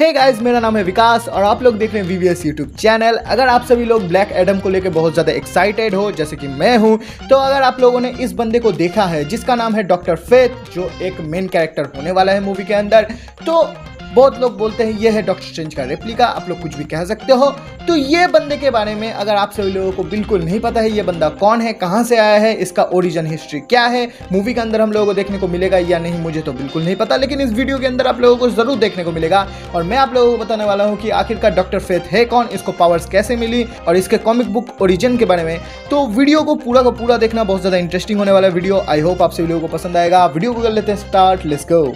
Hey guys, मेरा नाम है विकास और आप लोग देख रहे हैं वीवीएस यूट्यूब चैनल। अगर आप सभी लोग ब्लैक एडम को लेकर बहुत ज़्यादा एक्साइटेड हो जैसे कि मैं हूं, तो अगर आप लोगों ने इस बंदे को देखा है जिसका नाम है डॉक्टर फेथ, जो एक मेन कैरेक्टर होने वाला है मूवी के अंदर, तो बहुत लोग बोलते हैं ये है डॉक्टर स्ट्रेंज का रेप्लिका, आप लोग कुछ भी कह सकते हो। तो ये बंदे के बारे में अगर आप सभी लोगों को बिल्कुल नहीं पता है ये बंदा कौन है, कहाँ से आया है, इसका ओरिजिन हिस्ट्री क्या है, मूवी के अंदर हम लोगों को देखने को मिलेगा या नहीं, मुझे तो बिल्कुल नहीं पता, लेकिन इस वीडियो के अंदर आप लोगों को जरूर देखने को मिलेगा। और मैं आप लोगों को बताने वाला हूँ कि आखिरकार डॉक्टर फेथ है कौन, इसको पावर्स कैसे मिली और इसके कॉमिक बुक ओरिजिन के बारे में। तो वीडियो को पूरा का पूरा देखना, बहुत ज़्यादा इंटरेस्टिंग होने वाला वीडियो। आई होप आप सभी लोगों को पसंद आएगा। वीडियो को कर लेते हैं स्टार्ट, लेट्स गो।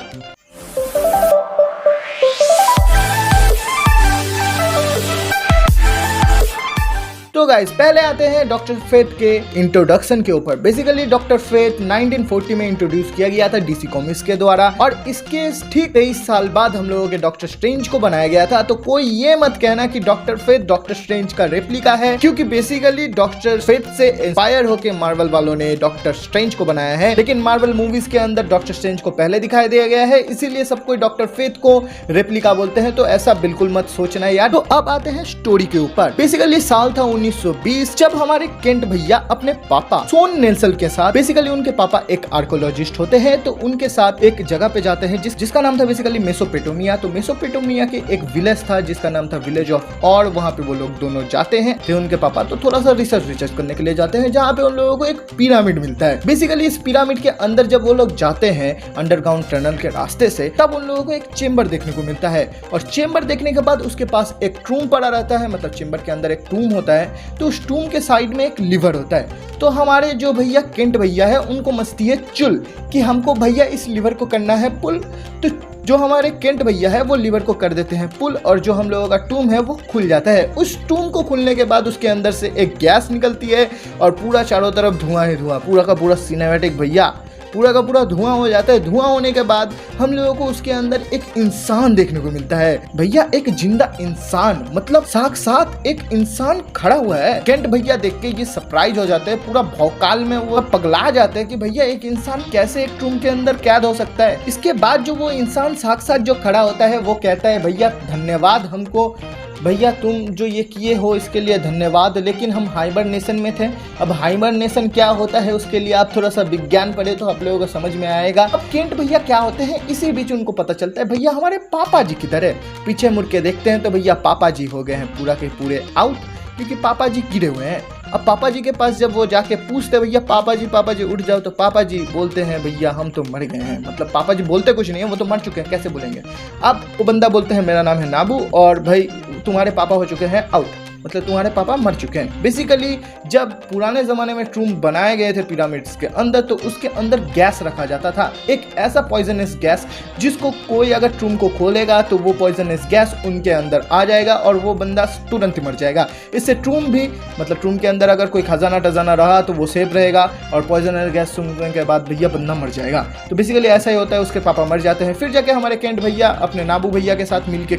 तो गाइस, पहले आते हैं डॉक्टर फेथ के इंट्रोडक्शन के ऊपर। बेसिकली डॉक्टर फेथ 1940 में इंट्रोड्यूस किया गया था डीसी कॉमिक्स के द्वारा और इसके ठीक 23 साल बाद हम लोगों के डॉक्टर स्ट्रेंज को बनाया गया था। तो कोई ये मत कहना कि डॉक्टर फेथ डॉक्टर स्ट्रेंज का रेप्लिका है, क्योंकि बेसिकली डॉक्टर फेथ से इंस्पायर होकर मार्वल वालों ने डॉक्टर स्ट्रेंज को बनाया है। लेकिन मार्वल मूवीज के अंदर डॉक्टर स्ट्रेंज को पहले दिखाई दिया गया है, इसीलिए सब कोई डॉक्टर फेथ को रेप्लिका बोलते हैं। तो ऐसा बिल्कुल मत सोचना यार। तो अब आते हैं स्टोरी के ऊपर। बेसिकली साल था 1920 जब हमारे केंट भैया अपने पापा सोन नेल्सन के साथ, बेसिकली उनके पापा एक आर्कोलॉजिस्ट होते हैं, तो उनके साथ एक जगह पे जाते हैं जिसका नाम था बेसिकली मेसोपोटामिया। तो मेसोपोटामिया के एक विलेज था जिसका नाम था विलेज ऑफ, और वहाँ पे वो लोग दोनों जाते हैं। फिर उनके पापा तो थोड़ा सा रिसर्च करने के लिए जाते हैं, जहाँ पे उन लोगों को एक पिरामिड मिलता है। बेसिकली इस पिरामिड के अंदर जब वो लोग जाते हैं अंडरग्राउंड टनल के रास्ते से, तब उन लोगों को एक चेम्बर देखने को मिलता है। और चेम्बर देखने के बाद उसके पास एक टूम पड़ा रहता है, मतलब चेम्बर के अंदर एक टूम होता है। तो उस टूम के साइड में एक लिवर होता है। तो हमारे जो भैया केंट भैया है उनको मस्ती है चुल कि हमको भैया इस लिवर को करना है पुल। तो जो हमारे केंट भैया है वो लिवर को कर देते हैं पुल, और जो हम लोगों का टूम है वो खुल जाता है। उस टूम को खुलने के बाद उसके अंदर से एक गैस निकलती है और पूरा चारों तरफ धुआं ही धुआं, पूरा का पूरा सिनेमैटिक भैया, पूरा का पूरा धुआं हो जाता है। धुआं होने के बाद हम लोगों को उसके अंदर एक इंसान देखने को मिलता है भैया, एक जिंदा इंसान, मतलब साक्षात एक इंसान खड़ा हुआ है। केंट भैया देख के ये सरप्राइज हो जाते हैं, पूरा भौकाल में वो पगला जाते हैं कि भैया एक इंसान कैसे एक रूम के अंदर कैद हो सकता है। इसके बाद जो वो इंसान साक्षात जो खड़ा होता है वो कहता है भैया धन्यवाद हमको, भैया तुम जो ये किए हो इसके लिए धन्यवाद, लेकिन हम हाइबरनेशन में थे। अब हाइबरनेशन क्या होता है उसके लिए आप थोड़ा सा विज्ञान पढ़े तो आप लोगों को समझ में आएगा। अब केंट भैया क्या होते हैं, इसी बीच उनको पता चलता है भैया हमारे पापा जी किधर है। पीछे मुड़ के देखते हैं तो भैया पापा जी हो गए हैं पूरा के पूरे आउट, क्योंकि पापा जी गिरे हुए हैं। अब पापा जी के पास जब वो जाके पूछते भैया पापा जी उठ जाओ, तो पापा जी बोलते हैं भैया हम तो मर गए हैं। मतलब पापा जी बोलते कुछ नहीं है, वो तो मर चुके हैं, कैसे बोलेंगे। अब वो बंदा बोलते हैं मेरा नाम है नाबू और भाई तुम्हारे पापा हो चुके हैं आउट, मतलब तुम्हारे पापा मर चुके हैं। बेसिकली जब पुराने ज़माने में टूम बनाए गए थे पिरामिड्स के अंदर, तो उसके अंदर गैस रखा जाता था, एक ऐसा पॉइजनस गैस जिसको कोई अगर टूम को खोलेगा तो वो पॉइजनस गैस उनके अंदर आ जाएगा और वो बंदा तुरंत ही मर जाएगा। इससे टूम भी, मतलब टूम के अंदर अगर कोई खजाना टजाना रहा तो वो सेफ रहेगा, और पॉइजनस गैस सुनने के बाद भैया बंदा मर जाएगा। तो बेसिकली ऐसा ही होता है, उसके पापा मर जाते हैं। फिर जाके हमारे केंट भैया अपने नाबू भैया के साथ मिल के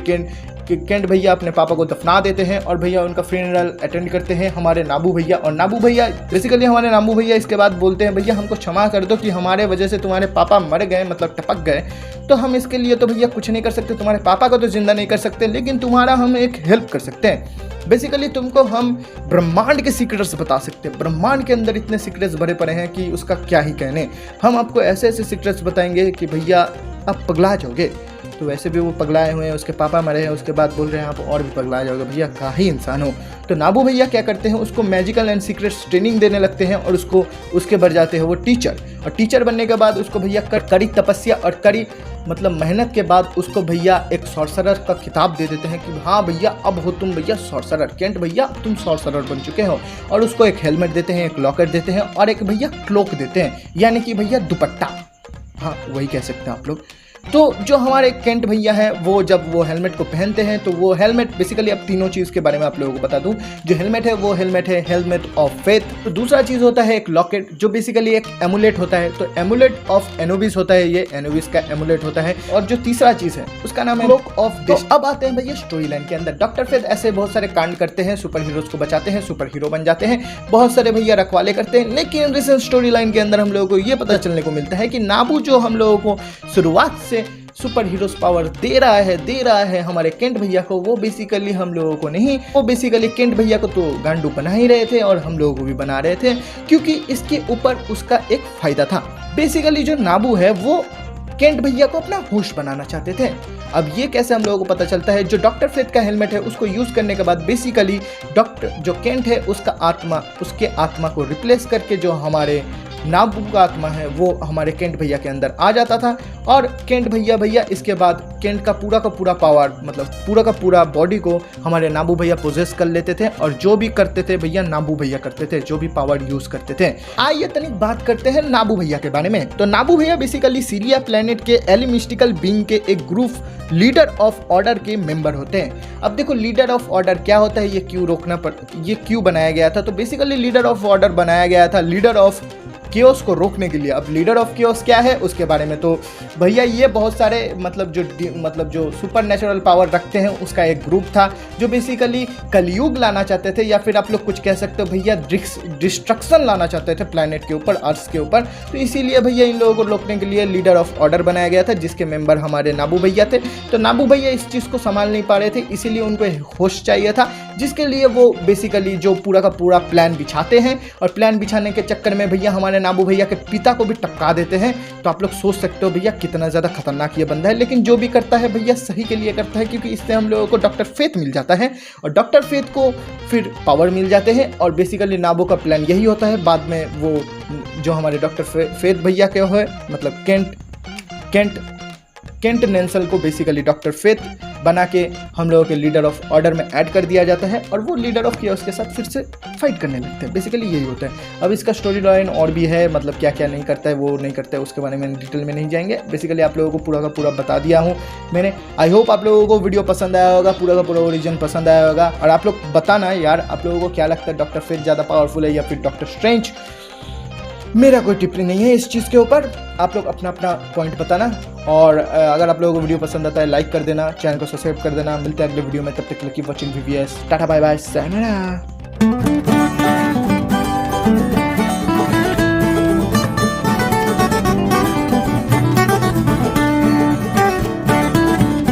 केंट भैया अपने पापा को दफना देते हैं और भैया उनका फ्यूनरल अटेंड करते हैं हमारे नाबू भैया। और नाबू भैया बेसिकली हमारे नाबू भैया इसके बाद बोलते हैं भैया हमको क्षमा कर दो कि हमारे वजह से तुम्हारे पापा मर गए, मतलब टपक गए। तो हम इसके लिए तो भैया कुछ नहीं कर सकते, तुम्हारे पापा को तो जिंदा नहीं कर सकते, लेकिन तुम्हारा हम एक हेल्प कर सकते हैं। बेसिकली तुमको हम ब्रह्मांड के सीक्रेट्स बता सकते हैं। ब्रह्मांड के अंदर इतने सीक्रेट्स भरे पड़े हैं कि उसका क्या ही कहने। हम आपको ऐसे ऐसे सीक्रेट्स बताएंगे कि भैया आप पगला जाओगे। तो वैसे भी वो पगलाए हुए हैं, उसके पापा मरे हैं, उसके बाद बोल रहे हैं आप और भी पगला जाओगे, भैया क्या ही इंसान हो। तो नाबू भैया क्या करते हैं, उसको मैजिकल एंड सीक्रेट्स ट्रेनिंग देने लगते हैं और उसके बढ़ जाते हैं वो टीचर। और टीचर बनने के बाद उसको भैया कड़ी तपस्या और कड़ी मतलब मेहनत के बाद उसको भैया एक सॉर्सरर का खिताब दे देते हैं कि हाँ भैया अब हो तुम भैया सॉर्सरर, केंट भैया तुम सॉर्सरर बन चुके हो। और उसको एक हेलमेट देते हैं, एक लॉकर देते हैं और एक भैया क्लोक देते हैं, यानी कि भैया दुपट्टा, हाँ वही कह सकते हैं आप लोग। तो जो हमारे केंट भैया है वो जब वो हेलमेट को पहनते हैं, तो वो हेलमेट बेसिकली अब तीनों चीज़ के बारे में आप लोगों को बता दूं। जो हेलमेट है वो हेलमेट है हेलमेट ऑफ फेथ। तो दूसरा चीज़ होता है एक लॉकेट, जो बेसिकली एक एमुलेट होता है। तो एमुलेट ऑफ एनोबिस होता है, ये एनोबिस का एमुलेट होता है। और जो तीसरा चीज़ है उसका नाम है क्लोक ऑफ दिस। अब आते हैं भैया स्टोरी लाइन के अंदर। डॉक्टर फेथ ऐसे बहुत सारे कांड करते हैं, सुपर हीरोज को बचाते हैं, सुपर हीरो बन जाते हैं, बहुत सारे भैया रखवाले करते हैं। लेकिन रिसेंट स्टोरी लाइन के अंदर हम लोगों को ये पता चलने को मिलता है कि नाबू जो हम लोगों को शुरुआत से सुपर हीरोज पावर दे रहा है हमारे केंट भैया को, वो बेसिकली हम लोगों को नहीं, वो बेसिकली केंट भैया को तो गांडू बना ही रहे थे और हम लोगों को भी बना रहे थे, क्योंकि इसके ऊपर उसका एक फायदा था। बेसिकली जो नाबू है वो केंट भैया को अपना होस्ट बनाना चाहते थे। अब ये कैसे हम लोगों को पता चलता है, जो डॉक्टर फेथ का हेलमेट है उसको यूज करने के बाद बेसिकली डॉक्टर जो केंट है उसका आत्मा, उसके आत्मा को रिप्लेस करके जो हमारे नाबू का आत्मा है वो हमारे केंट भैया के अंदर आ जाता था, और केंट भैया इसके बाद केंट का पूरा पावर, मतलब पूरा का पूरा बॉडी को हमारे नाबू भैया पोजेस कर लेते थे, और जो भी करते थे भैया नाबू भैया करते थे, जो भी पावर यूज करते थे। आइए तनिक बात करते हैं नाबू भैया के बारे में। तो नाबू भैया बेसिकली सीरिया प्लेनेट के एलिमिस्टिकल बीइंग के एक ग्रुप लीडर ऑफ ऑर्डर के मेंबर होते हैं। अब देखो लीडर ऑफ ऑर्डर क्या होता है, ये क्यों बनाया गया था। तो बेसिकली लीडर ऑफ ऑर्डर बनाया गया था लीडर ऑफ केओस को रोकने के लिए। अब लीडर ऑफ केओस क्या है उसके बारे में तो भैया ये बहुत सारे मतलब जो सुपर नेचुरल पावर रखते हैं उसका एक ग्रुप था, जो बेसिकली कलयुग लाना चाहते थे, या फिर आप लोग कुछ कह सकते हो भैया डिस्ट्रक्शन लाना चाहते थे प्लैनेट के ऊपर, अर्थ के ऊपर। तो इसीलिए भैया इन लोगों को रोकने के लिए लीडर ऑफ ऑर्डर बनाया गया था, जिसके मेंबर हमारे नाबू भैया थे। तो नाबू भैया इस चीज़ को संभाल नहीं पा रहे थे, इसीलिए उनको होस्ट चाहिए था, जिसके लिए वो बेसिकली जो पूरा का पूरा प्लान बिछाते हैं, और प्लान बिछाने के चक्कर में भैया हमारे नाबू भैया के पिता को भी टपका देते हैं। तो आप लोग सोच सकते हो भैया कितना ज़्यादा खतरनाक ये बंदा है, लेकिन जो भी करता है भैया सही के लिए करता है, क्योंकि इससे हम लोगों को डॉक्टर फेथ मिल जाता है, और डॉक्टर फेथ को फिर पावर मिल जाते हैं, और बेसिकली नाबू का प्लान यही होता है। बाद में वो जो हमारे डॉक्टर फेथ भैया के है, मतलब केंट नेल्सन को बेसिकली डॉक्टर फेथ बना के हम लोगों के लीडर ऑफ ऑर्डर में ऐड कर दिया जाता है, और वो लीडर ऑफ केओस के साथ फिर से फाइट करने लगते हैं। बेसिकली यही होता है। अब इसका स्टोरी लाइन और भी है, मतलब क्या क्या नहीं करता है वो नहीं करता है, उसके बारे में डिटेल में नहीं जाएंगे। बेसिकली आप लोगों को पूरा का पूरा बता दिया हूँ मैंने। आई होप आप लोगों को वीडियो पसंद आया होगा, पूरा का पूरा ओरिजिन पसंद आया होगा। और आप लोग बताना यार आप लोगों को क्या लगता है, डॉक्टर फेथ ज़्यादा पावरफुल है या फिर डॉक्टर स्ट्रेंज। मेरा कोई टिप्पणी नहीं है इस चीज़ के ऊपर, आप लोग अपना अपना पॉइंट बताना। और अगर आप लोगों को वीडियो पसंद आता है लाइक कर देना, चैनल को सब्सक्राइब कर देना। मिलते हैं अगले वीडियो में, तब तक keep watching VVS। Tata bye bye, sayonara।